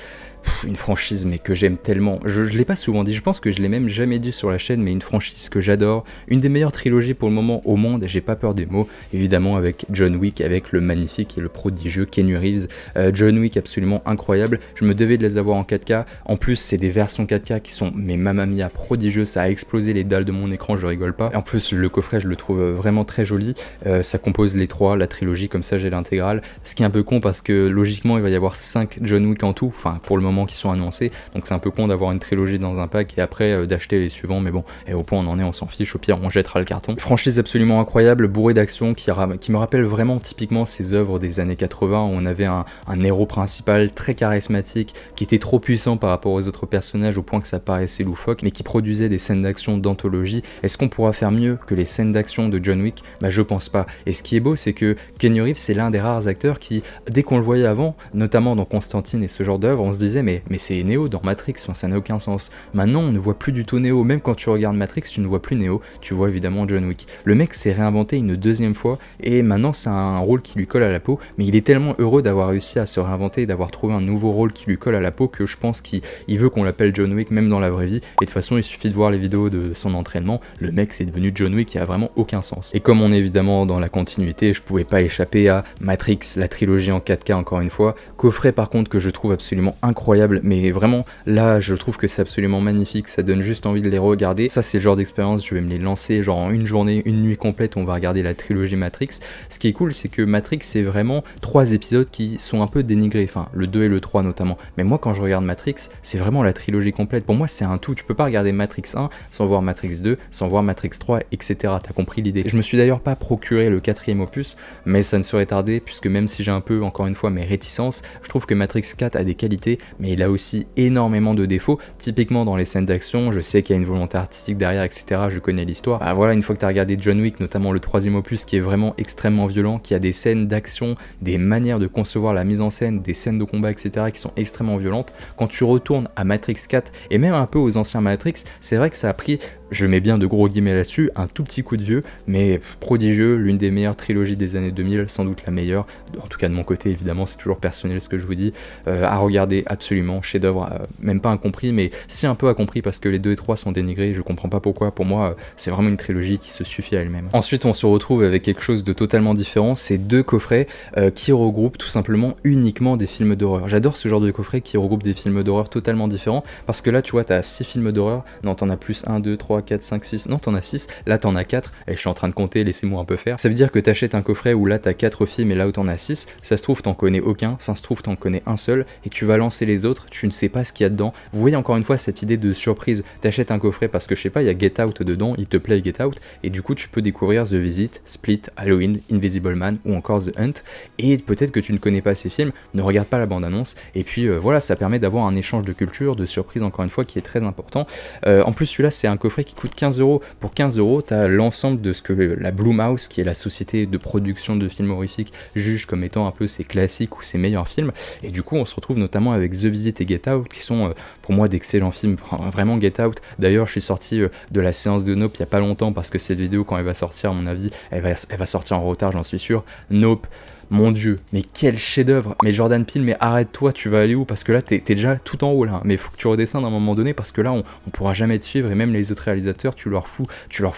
une franchise mais que j'aime tellement, je l'ai pas souvent dit, je pense que je l'ai même jamais dit sur la chaîne, mais une franchise que j'adore, une des meilleures trilogies pour le moment au monde, j'ai pas peur des mots, évidemment avec John Wick, avec le magnifique et le prodigieux Keanu Reeves. John Wick absolument incroyable, je me devais de les avoir en 4K, en plus c'est des versions 4K qui sont mais mamma mia prodigieux, ça a explosé les dalles de mon écran, je rigole pas, et en plus le coffret je le trouve vraiment très joli, ça compose les trois, la trilogie, comme ça j'ai l'intégrale, ce qui est un peu con parce que logiquement il va y avoir 5 John Wick en tout, enfin pour le moment moments qui sont annoncés, donc c'est un peu con d'avoir une trilogie dans un pack et après d'acheter les suivants, mais bon, et au point on en est, on s'en fiche, au pire on jettera le carton. Franchise absolument incroyable, bourrée d'action, qui me rappelle vraiment typiquement ces œuvres des années 80 où on avait un héros principal très charismatique, qui était trop puissant par rapport aux autres personnages au point que ça paraissait loufoque, mais qui produisait des scènes d'action d'anthologie. Est-ce qu'on pourra faire mieux que les scènes d'action de John Wick? Bah je pense pas. Et ce qui est beau, c'est que Keanu Reeves, c'est l'un des rares acteurs qui, dès qu'on le voyait avant, notamment dans Constantine et ce genre d'œuvre, on se disait mais c'est Neo dans Matrix, ça n'a aucun sens. Maintenant on ne voit plus du tout Neo, même quand tu regardes Matrix, tu ne vois plus Neo, tu vois évidemment John Wick. Le mec s'est réinventé une deuxième fois et maintenant c'est un rôle qui lui colle à la peau, mais il est tellement heureux d'avoir réussi à se réinventer et d'avoir trouvé un nouveau rôle qui lui colle à la peau que je pense qu'il veut qu'on l'appelle John Wick même dans la vraie vie. Et de toute façon il suffit de voir les vidéos de son entraînement, le mec c'est devenu John Wick, qui a vraiment aucun sens. Et comme on est évidemment dans la continuité, je pouvais pas échapper à Matrix, la trilogie en 4K encore une fois, coffret par contre que je trouve absolument incroyable, mais vraiment là je trouve que c'est absolument magnifique, ça donne juste envie de les regarder. Ça c'est le genre d'expérience, je vais me les lancer genre en une journée, une nuit complète, on va regarder la trilogie Matrix. Ce qui est cool c'est que Matrix c'est vraiment 3 épisodes qui sont un peu dénigrés, enfin le 2 et le 3 notamment, mais moi quand je regarde Matrix c'est vraiment la trilogie complète, pour moi c'est un tout, tu peux pas regarder Matrix 1 sans voir Matrix 2, sans voir Matrix 3, etc. T'as compris l'idée. Je me suis d'ailleurs pas procuré le 4e opus, mais ça ne serait tardé puisque même si j'ai un peu encore une fois mes réticences, je trouve que Matrix 4 a des qualités, mais il a aussi énormément de défauts, typiquement dans les scènes d'action, je sais qu'il y a une volonté artistique derrière, etc. Je connais l'histoire. Bah voilà, une fois que tu as regardé John Wick, notamment le 3e opus qui est vraiment extrêmement violent, qui a des scènes d'action, des manières de concevoir la mise en scène, des scènes de combat, etc. qui sont extrêmement violentes, quand tu retournes à Matrix 4 et même un peu aux anciens Matrix, c'est vrai que ça a pris, je mets bien de gros guillemets là-dessus, un tout petit coup de vieux, mais prodigieux, l'une des meilleures trilogies des années 2000, sans doute la meilleure, en tout cas de mon côté évidemment, c'est toujours personnel ce que je vous dis, à regarder absolument, chef-d'œuvre, même pas incompris, mais si un peu incompris parce que les 2 et 3 sont dénigrés, je comprends pas pourquoi, pour moi c'est vraiment une trilogie qui se suffit à elle-même. Ensuite on se retrouve avec quelque chose de totalement différent, c'est 2 coffrets qui regroupent tout simplement uniquement des films d'horreur. J'adore ce genre de coffret qui regroupe des films d'horreur totalement différents, parce que là tu vois t'as 6 films d'horreur, non t'en as plus 1, 2, 3, 4, 5, 6, non t'en as 6, là t'en as 4, et je suis en train de compter, laissez-moi un peu faire. Ça veut dire que t'achètes un coffret où là t'as 4 films et là où t'en as 6, ça se trouve t'en connais aucun, ça se trouve t'en connais un seul, et tu vas lancer les autres, tu ne sais pas ce qu'il y a dedans. Vous voyez encore une fois cette idée de surprise, t'achètes un coffret parce que je sais pas, il y a Get Out dedans, il te plaît Get Out, et du coup tu peux découvrir The Visit, Split, Halloween, Invisible Man ou encore The Hunt, et peut-être que tu ne connais pas ces films, ne regarde pas la bande-annonce, et puis voilà, ça permet d'avoir un échange de culture, de surprise encore une fois qui est très important. En plus celui-là c'est un coffret qui coûte 15 €. Pour 15 € t'as l'ensemble de ce que la Blumhouse, qui est la société de production de films horrifiques, juge comme étant un peu ses classiques ou ses meilleurs films, et du coup on se retrouve notamment avec The Visit et Get Out qui sont pour moi d'excellents films, vraiment Get Out. D'ailleurs je suis sorti de la séance de Nope il y a pas longtemps parce que cette vidéo quand elle va sortir à mon avis elle va sortir en retard, j'en suis sûr. Nope, mon dieu, mais quel chef-d'œuvre. Mais Jordan Peele, mais arrête-toi, tu vas aller où? Parce que là, t'es déjà tout en haut là. Mais il faut que tu redescendes à un moment donné parce que là, on pourra jamais te suivre. Et même les autres réalisateurs, tu leur fous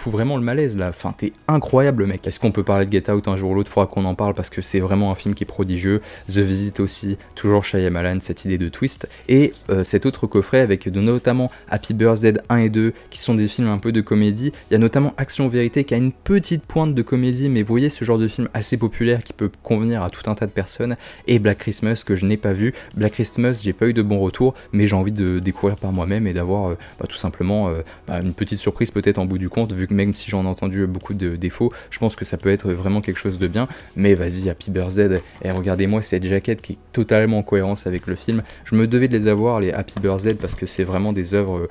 vraiment le malaise là. Enfin, t'es incroyable, mec. Est-ce qu'on peut parler de Get Out un jour ou l'autre? Faudra qu'on en parle parce que c'est vraiment un film qui est prodigieux. The Visit aussi, toujours Shyamalan, cette idée de twist. Et cet autre coffret avec notamment Happy Birthday 1 et 2, qui sont des films un peu de comédie. Il y a notamment Action Vérité qui a une petite pointe de comédie, mais vous voyez ce genre de film assez populaire qui peut convenir à tout un tas de personnes, et Black Christmas que je n'ai pas vu. Black Christmas, j'ai pas eu de bons retours, mais j'ai envie de découvrir par moi-même et d'avoir tout simplement une petite surprise peut-être en bout du compte, vu que même si j'en ai entendu beaucoup de défauts, je pense que ça peut être vraiment quelque chose de bien. Mais vas-y, Happy Birthday, et regardez-moi cette jaquette qui est totalement en cohérence avec le film. Je me devais de les avoir, les Happy Birthday, parce que c'est vraiment des œuvres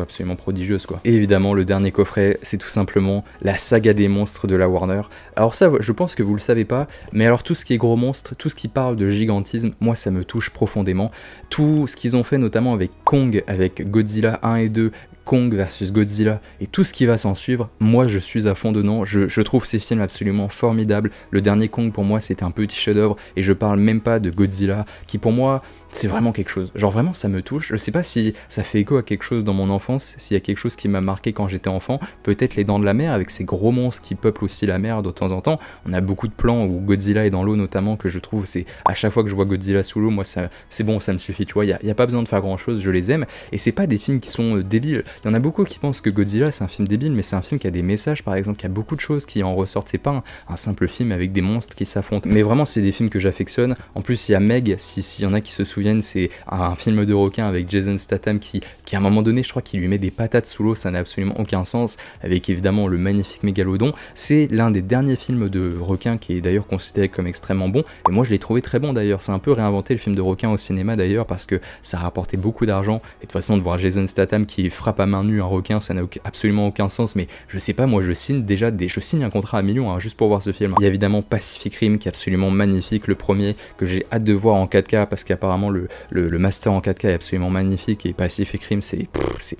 absolument prodigieuses quoi. Et évidemment le dernier coffret, c'est tout simplement la saga des monstres de la Warner. Alors ça, je pense que vous le savez pas, mais alors tout ce qui est gros monstre, tout ce qui parle de gigantisme, moi ça me touche profondément. Tout ce qu'ils ont fait notamment avec Kong, avec Godzilla 1 et 2, Kong versus Godzilla et tout ce qui va s'en suivre, moi je suis à fond dedans, je trouve ces films absolument formidables. Le dernier Kong pour moi c'était un petit chef-d'œuvre, et je parle même pas de Godzilla qui pour moi c'est vraiment quelque chose, genre vraiment ça me touche. Je sais pas si ça fait écho à quelque chose dans mon enfance, s'il y a quelque chose qui m'a marqué quand j'étais enfant, peut-être les Dents de la Mer avec ces gros monstres qui peuplent aussi la mer de temps en temps. On a beaucoup de plans où Godzilla est dans l'eau notamment, que je trouve, c'est à chaque fois que je vois Godzilla sous l'eau, moi c'est bon, ça me suffit, tu vois, y a pas besoin de faire grand chose, je les aime, et c'est pas des films qui sont débiles. Il y en a beaucoup qui pensent que Godzilla c'est un film débile, mais c'est un film qui a des messages par exemple, qui a beaucoup de choses qui en ressortent. C'est pas un simple film avec des monstres qui s'affrontent. Mais vraiment c'est des films que j'affectionne. En plus il y a Meg, s'il y en a qui se souviennent, c'est un film de requin avec Jason Statham qui à un moment donné je crois qu'il lui met des patates sous l'eau, ça n'a absolument aucun sens, avec évidemment le magnifique mégalodon. C'est l'un des derniers films de requin qui est d'ailleurs considéré comme extrêmement bon, et moi je l'ai trouvé très bon d'ailleurs. C'est un peu réinventé le film de requin au cinéma d'ailleurs, parce que ça a rapporté beaucoup d'argent, et de toute façon de voir Jason Statham qui frappe à main nue un requin, ça n'a absolument aucun sens. Mais je sais pas, moi je signe un contrat à millions hein, juste pour voir ce film. Il y a évidemment Pacific Rim qui est absolument magnifique, le premier que j'ai hâte de voir en 4K, parce qu'apparemment le master en 4K est absolument magnifique, et Pacific Rim c'est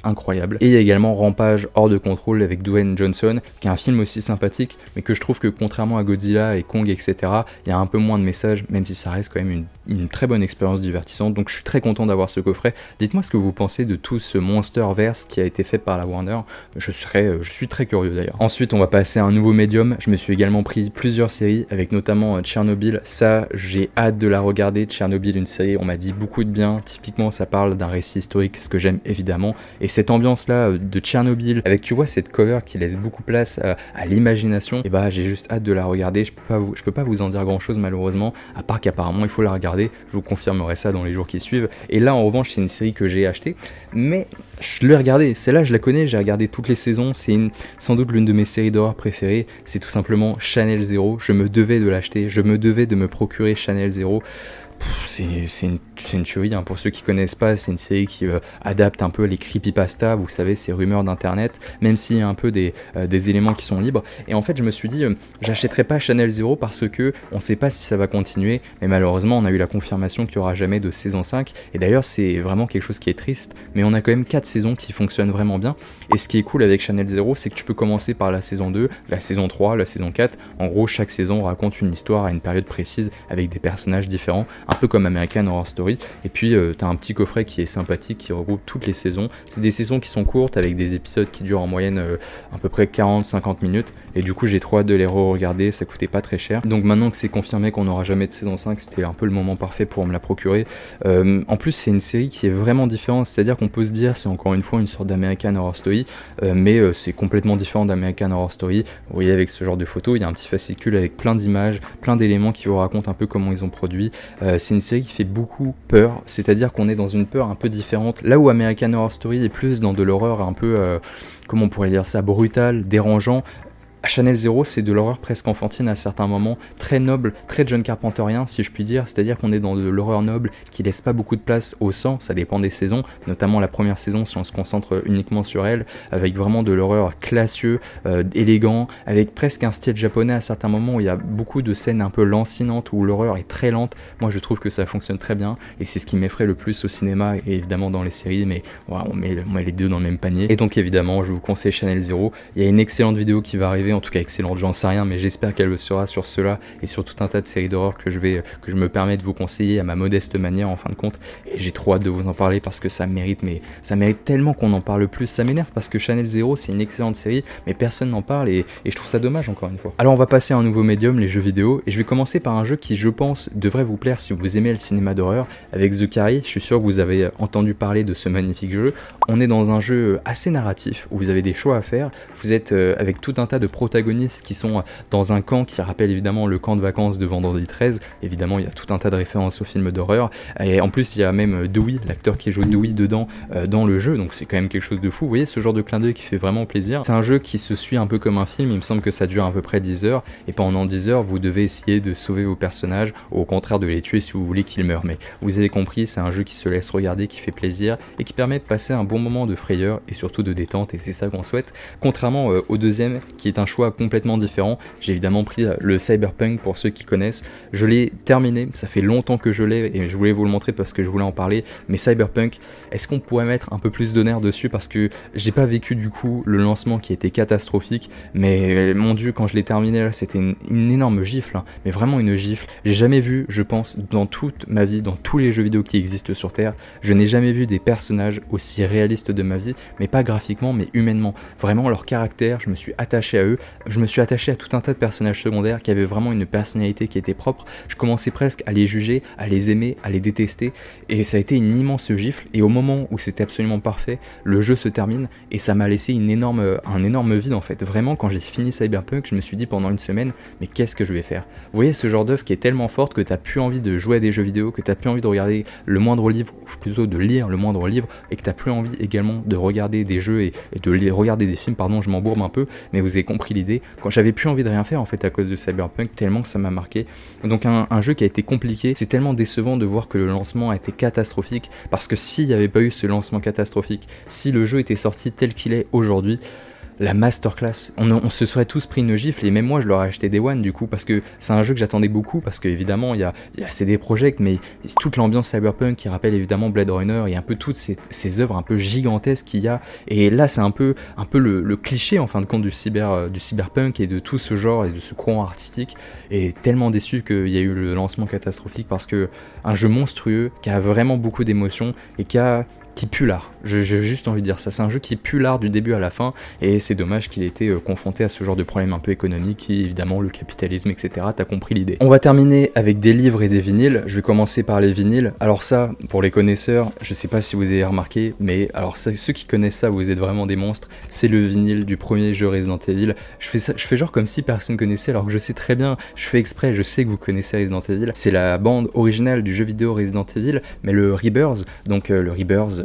incroyable. Et il y a également Rampage hors de contrôle avec Dwayne Johnson, qui est un film aussi sympathique, mais que je trouve que contrairement à Godzilla et Kong etc, il y a un peu moins de messages, même si ça reste quand même une très bonne expérience divertissante. Donc je suis très content d'avoir ce coffret. Dites-moi ce que vous pensez de tout ce Monsterverse qui a été fait par la Warner. Je suis très curieux d'ailleurs. Ensuite on va passer à un nouveau médium. Je me suis également pris plusieurs séries, avec notamment Tchernobyl. Ça j'ai hâte de la regarder. Tchernobyl, une série, on m'a dit beaucoup de bien. Typiquement ça parle d'un récit historique, ce que j'aime évidemment, et cette ambiance là de Tchernobyl, avec tu vois cette cover qui laisse beaucoup place à l'imagination, et bah j'ai juste hâte de la regarder. Je peux pas vous en dire grand chose malheureusement, à part qu'apparemment il faut la regarder. Je vous confirmerai ça dans les jours qui suivent. Et là en revanche c'est une série que j'ai achetée, mais je l'ai regardée, celle-là je la connais, j'ai regardé toutes les saisons, c'est sans doute l'une de mes séries d'horreur préférées. C'est tout simplement Channel Zero. Je me devais de l'acheter, je me devais de me procurer Channel Zero. C'est une tuerie hein. Pour ceux qui connaissent pas, c'est une série qui adapte un peu les creepypasta, vous savez, ces rumeurs d'internet, même s'il y a un peu des éléments qui sont libres. Et en fait je me suis dit j'achèterai pas Channel Zero parce que on sait pas si ça va continuer, mais malheureusement on a eu la confirmation qu'il y aura jamais de saison 5, et d'ailleurs c'est vraiment quelque chose qui est triste, mais on a quand même 4 saisons qui fonctionnent vraiment bien. Et ce qui est cool avec Channel Zero, c'est que tu peux commencer par la saison 2, la saison 3, la saison 4, en gros chaque saison raconte une histoire à une période précise avec des personnages différents, un peu comme American Horror Story. Et puis t'as un petit coffret qui est sympathique, qui regroupe toutes les saisons. C'est des saisons qui sont courtes, avec des épisodes qui durent en moyenne à peu près 40-50 minutes, et du coup j'ai trop hâte de les re-regarder, ça coûtait pas très cher. Donc maintenant que c'est confirmé qu'on n'aura jamais de saison 5, c'était un peu le moment parfait pour me la procurer. En plus c'est une série qui est vraiment différente, c'est à dire qu'on peut se dire c'est encore une fois une sorte d'American Horror Story, mais c'est complètement différent d'American Horror Story. Vous voyez avec ce genre de photos, il y a un petit fascicule avec plein d'images, plein d'éléments qui vous racontent un peu comment ils ont produit. C'est une série qui fait beaucoup peur, c'est-à-dire qu'on est dans une peur un peu différente, là où American Horror Story est plus dans de l'horreur un peu, comment on pourrait dire ça, brutal, dérangeant. Channel Zero, c'est de l'horreur presque enfantine à certains moments, très noble, très John Carpenterien si je puis dire, c'est-à-dire qu'on est dans de l'horreur noble qui laisse pas beaucoup de place au sang, ça dépend des saisons, notamment la première saison si on se concentre uniquement sur elle, avec vraiment de l'horreur classieux, élégant, avec presque un style japonais à certains moments où il y a beaucoup de scènes un peu lancinantes, où l'horreur est très lente. Moi je trouve que ça fonctionne très bien, et c'est ce qui m'effraie le plus au cinéma et évidemment dans les séries, mais voilà, on met les deux dans le même panier. Et donc évidemment je vous conseille Channel Zero. Il y a une excellente vidéo qui va arriver, en tout cas excellente, j'en sais rien, mais j'espère qu'elle le sera sur cela et sur tout un tas de séries d'horreur que je me permets de vous conseiller à ma modeste manière en fin de compte. Et j'ai trop hâte de vous en parler parce que ça mérite, mais ça mérite tellement qu'on en parle plus. Ça m'énerve parce que Channel Zero c'est une excellente série, mais personne n'en parle, et je trouve ça dommage encore une fois. Alors on va passer à un nouveau médium, les jeux vidéo, et je vais commencer par un jeu qui je pense devrait vous plaire si vous aimez le cinéma d'horreur, avec The Carry. Je suis sûr que vous avez entendu parler de ce magnifique jeu. On est dans un jeu assez narratif où vous avez des choix à faire, vous êtes avec tout un tas de protagonistes qui sont dans un camp qui rappelle évidemment le camp de vacances de Vendredi 13. Évidemment il y a tout un tas de références aux films d'horreur, et en plus il y a même Dewey, l'acteur qui joue Dewey dedans dans le jeu, donc c'est quand même quelque chose de fou. Vous voyez ce genre de clin d'œil qui fait vraiment plaisir. C'est un jeu qui se suit un peu comme un film, il me semble que ça dure à peu près 10 heures, et pendant 10 heures vous devez essayer de sauver vos personnages, ou au contraire de les tuer si vous voulez qu'ils meurent. Mais vous avez compris, c'est un jeu qui se laisse regarder, qui fait plaisir et qui permet de passer un bon moment de frayeur et surtout de détente, et c'est ça qu'on souhaite. Contrairement au deuxième qui est un choix complètement différent, j'ai évidemment pris le Cyberpunk pour ceux qui connaissent. Je l'ai terminé, ça fait longtemps que je l'ai et je voulais vous le montrer parce que je voulais en parler, mais Cyberpunk, est-ce qu'on pourrait mettre un peu plus d'honneur dessus, parce que j'ai pas vécu du coup le lancement qui était catastrophique, mais mon dieu quand je l'ai terminé là c'était une énorme gifle, hein, mais vraiment une gifle. J'ai jamais vu, je pense, dans toute ma vie, dans tous les jeux vidéo qui existent sur Terre, je n'ai jamais vu des personnages aussi réalistes de ma vie, mais pas graphiquement mais humainement. Vraiment leur caractère, je me suis attaché à eux. eux. Je me suis attaché à tout un tas de personnages secondaires qui avaient vraiment une personnalité qui était propre. Je commençais presque à les juger, à les aimer, à les détester, et ça a été une immense gifle. Et au moment où c'était absolument parfait, le jeu se termine et ça m'a laissé un énorme vide en fait. Vraiment, quand j'ai fini Cyberpunk, je me suis dit pendant une semaine, mais qu'est-ce que je vais faire? Vous voyez ce genre d'œuvre qui est tellement forte que t'as plus envie de jouer à des jeux vidéo, que t'as plus envie de regarder le moindre livre, ou plutôt de lire le moindre livre, et que t'as plus envie également de regarder des jeux et de regarder des films, pardon, je m'embourbe un peu, mais vous avez compris l'idée. Quand j'avais plus envie de rien faire en fait à cause de Cyberpunk, tellement que ça m'a marqué. Donc un jeu qui a été compliqué, c'est tellement décevant de voir que le lancement a été catastrophique, parce que s'il n'y avait pas eu ce lancement catastrophique, si le jeu était sorti tel qu'il est aujourd'hui, la masterclass, on se serait tous pris une gifle, et même moi je l'aurais acheté Day One du coup, parce que c'est un jeu que j'attendais beaucoup, parce que évidemment il y a CD Projekt, mais toute l'ambiance Cyberpunk qui rappelle évidemment Blade Runner et un peu toutes ces œuvres un peu gigantesques qu'il y a, et là c'est un peu le cliché en fin de compte du cyberpunk et de tout ce genre et de ce courant artistique, et tellement déçu qu'il y a eu le lancement catastrophique, parce que un jeu monstrueux qui a vraiment beaucoup d'émotions et qui pue l'art. J'ai juste envie de dire ça, c'est un jeu qui pue l'art du début à la fin, et c'est dommage qu'il ait été confronté à ce genre de problème un peu économique, qui évidemment le capitalisme, etc. T'as compris l'idée. On va terminer avec des livres et des vinyles. Je vais commencer par les vinyles. Alors ça, pour les connaisseurs, je sais pas si vous avez remarqué, mais alors ça, ceux qui connaissent ça, vous êtes vraiment des monstres. C'est le vinyle du premier jeu Resident Evil. Je fais genre comme si personne connaissait, alors que je sais très bien, je fais exprès, je sais que vous connaissez Resident Evil. C'est la bande originale du jeu vidéo Resident Evil, mais le Rebirth, donc le Rebirth,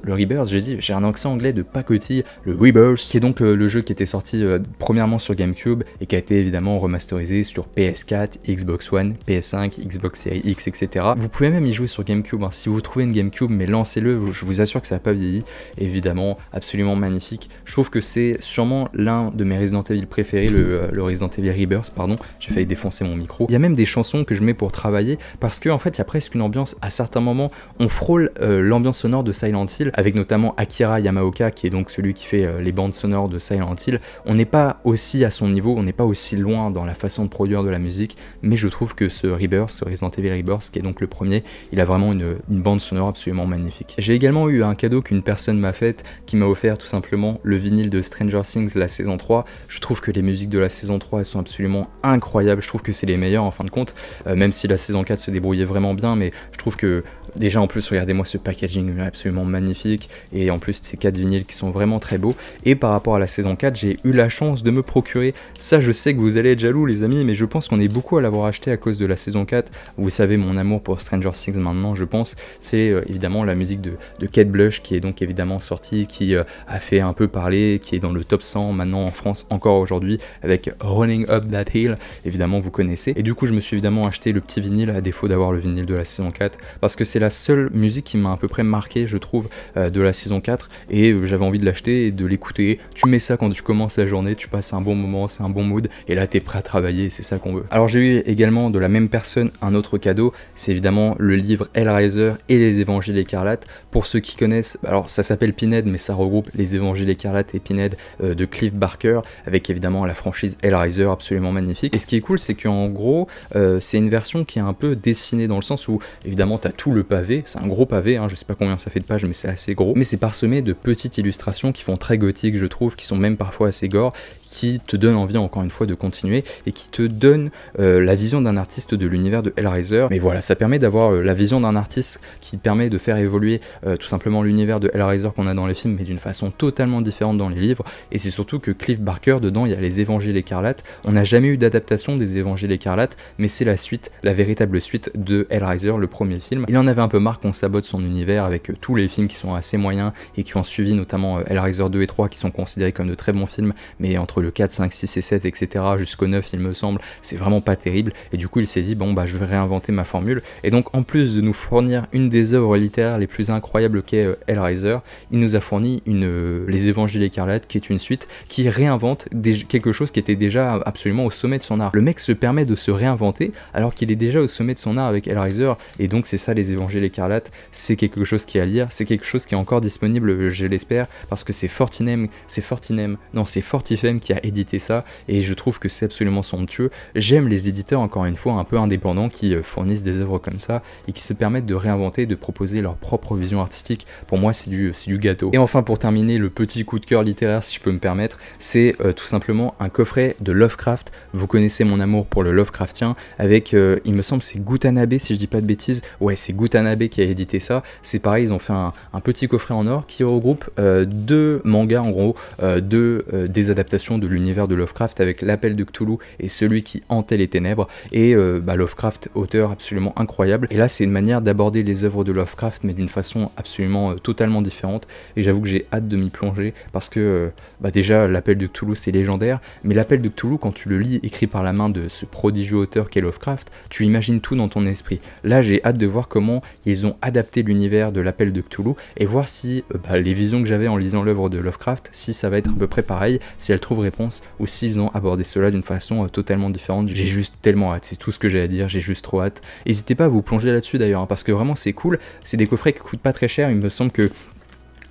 j'ai un accent anglais de pacotille, le Rebirth, qui est donc le jeu qui était sorti premièrement sur GameCube et qui a été évidemment remasterisé sur PS4, Xbox One, PS5, Xbox Series X, etc. Vous pouvez même y jouer sur GameCube, hein. Si vous trouvez une GameCube, mais lancez-le, je vous assure que ça n'a pas vieilli, évidemment, absolument magnifique. Je trouve que c'est sûrement l'un de mes Resident Evil préférés, le Resident Evil Rebirth, pardon, j'ai failli défoncer mon micro. Il y a même des chansons que je mets pour travailler, parce qu'en fait il y a presque une ambiance, à certains moments, on frôle l'ambiance sonore de Silent Hill, avec notamment Akira Yamaoka, qui est donc celui qui fait les bandes sonores de Silent Hill. On n'est pas aussi à son niveau, on n'est pas aussi loin dans la façon de produire de la musique, mais je trouve que ce Rebirth, ce Resident Evil Rebirth, qui est donc le premier, il a vraiment une bande sonore absolument magnifique. J'ai également eu un cadeau qu'une personne m'a fait, qui m'a offert tout simplement le vinyle de Stranger Things, la saison 3. Je trouve que les musiques de la saison 3, elles sont absolument incroyables, je trouve que c'est les meilleures en fin de compte, même si la saison 4 se débrouillait vraiment bien, mais je trouve que déjà en plus, regardez-moi ce packaging absolument magnifique, et en plus ces 4 vinyles qui sont vraiment très beaux. Et par rapport à la saison 4, j'ai eu la chance de me procurer, ça je sais que vous allez être jaloux les amis, mais je pense qu'on est beaucoup à l'avoir acheté à cause de la saison 4. Vous savez mon amour pour Stranger Things maintenant, je pense, c'est évidemment la musique de Kate Bush, qui est donc évidemment sortie, qui a fait un peu parler, qui est dans le top 100 maintenant en France encore aujourd'hui, avec Running Up That Hill, évidemment vous connaissez. Et du coup je me suis évidemment acheté le petit vinyle, à défaut d'avoir le vinyle de la saison 4, parce que c'est la seule musique qui m'a à peu près marqué, je trouve, de la saison 4, et j'avais envie de l'acheter et de l'écouter. Tu mets ça quand tu commences la journée, tu passes un bon moment, c'est un bon mood, et là t'es prêt à travailler, c'est ça qu'on veut. Alors j'ai eu également de la même personne un autre cadeau, c'est évidemment le livre Hellraiser et les Évangiles écarlates. Pour ceux qui connaissent, alors ça s'appelle Pinhead, mais ça regroupe les Évangiles écarlates et Pinhead de Clive Barker, avec évidemment la franchise Hellraiser absolument magnifique. Et ce qui est cool, c'est qu'en gros, c'est une version qui est un peu dessinée, dans le sens où évidemment t'as tout le pavé, c'est un gros pavé, hein, je sais pas combien ça fait de pages, mais c'est assez gros, mais c'est parsemé de petites illustrations qui font très gothique, je trouve, qui sont même parfois assez gore, qui te donne envie encore une fois de continuer et qui te donne la vision d'un artiste de l'univers de Hellraiser. Mais voilà, ça permet d'avoir la vision d'un artiste qui permet de faire évoluer tout simplement l'univers de Hellraiser qu'on a dans les films, mais d'une façon totalement différente dans les livres. Et c'est surtout que Clive Barker, dedans il y a les Évangiles écarlates. On n'a jamais eu d'adaptation des Évangiles écarlates, mais c'est la suite, la véritable suite de Hellraiser, le premier film. Il en avait un peu marre qu'on sabote son univers avec tous les films qui sont assez moyens et qui ont suivi, notamment Hellraiser 2 et 3, qui sont considérés comme de très bons films, mais entre le 4, 5, 6 et 7, etc. jusqu'au 9, il me semble, c'est vraiment pas terrible. Et du coup, il s'est dit, bon, bah, je vais réinventer ma formule. Et donc, en plus de nous fournir une des œuvres littéraires les plus incroyables qu'est Hellraiser, il nous a fourni les Évangiles écarlates, qui est une suite qui réinvente quelque chose qui était déjà absolument au sommet de son art. Le mec se permet de se réinventer alors qu'il est déjà au sommet de son art avec Hellraiser. Et donc, c'est ça, les Évangiles écarlates, c'est quelque chose qui est à lire, c'est quelque chose chose qui est encore disponible, je l'espère, parce que c'est Fortifem qui a édité ça, et je trouve que c'est absolument somptueux. J'aime les éditeurs, encore une fois, un peu indépendants, qui fournissent des œuvres comme ça, et qui se permettent de réinventer, de proposer leur propre vision artistique. Pour moi, c'est du gâteau. Et enfin, pour terminer, le petit coup de cœur littéraire, si je peux me permettre, c'est tout simplement un coffret de Lovecraft. Vous connaissez mon amour pour le Lovecraftien, avec, il me semble, c'est Gutanabe, si je dis pas de bêtises. Ouais, c'est Gutanabe qui a édité ça. C'est pareil, ils ont fait un petit coffret en or qui regroupe deux mangas, en gros, des adaptations de l'univers de Lovecraft, avec l'Appel de Cthulhu et celui qui hantait les ténèbres. Et Lovecraft, auteur absolument incroyable. Et là, c'est une manière d'aborder les œuvres de Lovecraft, mais d'une façon absolument totalement différente. Et j'avoue que j'ai hâte de m'y plonger, parce que déjà, l'Appel de Cthulhu, c'est légendaire, mais l'Appel de Cthulhu, quand tu le lis écrit par la main de ce prodigieux auteur qu'est Lovecraft, tu imagines tout dans ton esprit. Là, j'ai hâte de voir comment ils ont adapté l'univers de l'Appel de Cthulhu, et voir si les visions que j'avais en lisant l'œuvre de Lovecraft, si ça va être à peu près pareil, si elles trouvent réponse, ou s'ils ont abordé cela d'une façon totalement différente. J'ai juste tellement hâte, c'est tout ce que j'ai à dire, j'ai juste trop hâte. N'hésitez pas à vous plonger là-dessus d'ailleurs, hein, parce que vraiment c'est cool, c'est des coffrets qui coûtent pas très cher, il me semble que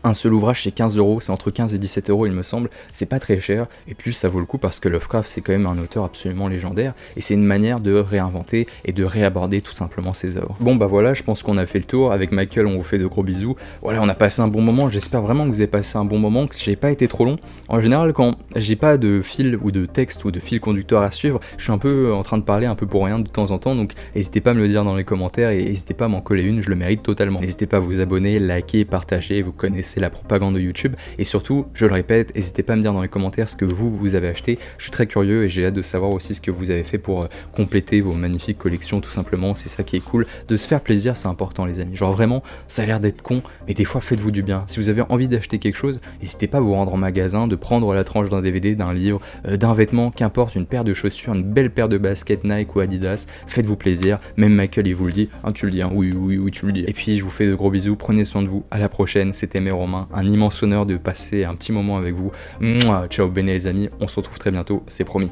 un seul ouvrage c'est 15 €, c'est entre 15 et 17 € il me semble, c'est pas très cher, et puis ça vaut le coup parce que Lovecraft c'est quand même un auteur absolument légendaire, et c'est une manière de réinventer et de réaborder tout simplement ses œuvres. Bon voilà, je pense qu'on a fait le tour, avec Michael on vous fait de gros bisous, voilà on a passé un bon moment, j'espère vraiment que vous avez passé un bon moment, que j'ai pas été trop long. En général quand j'ai pas de fil ou de texte ou de fil conducteur à suivre, je suis un peu en train de parler un peu pour rien de temps en temps, donc n'hésitez pas à me le dire dans les commentaires, et n'hésitez pas à m'en coller une, je le mérite totalement. N'hésitez pas à vous abonner, liker, partager, vous connaissez la propagande de YouTube, et surtout, je le répète, n'hésitez pas à me dire dans les commentaires ce que vous avez acheté, je suis très curieux et j'ai hâte de savoir aussi ce que vous avez fait pour compléter vos magnifiques collections, tout simplement. C'est ça qui est cool, de se faire plaisir, c'est important les amis, genre vraiment, ça a l'air d'être con, mais des fois faites-vous du bien. Si vous avez envie d'acheter quelque chose, n'hésitez pas à vous rendre en magasin, de prendre la tranche d'un DVD, d'un livre, d'un vêtement, qu'importe, une paire de chaussures, une belle paire de baskets Nike ou Adidas, faites-vous plaisir, même Michael il vous le dit, hein, tu le dis, hein, oui tu le dis. Et puis je vous fais de gros bisous, prenez soin de vous, à la prochaine, c'était Romain, un immense honneur de passer un petit moment avec vous. Mouah, ciao bene les amis, on se retrouve très bientôt, c'est promis.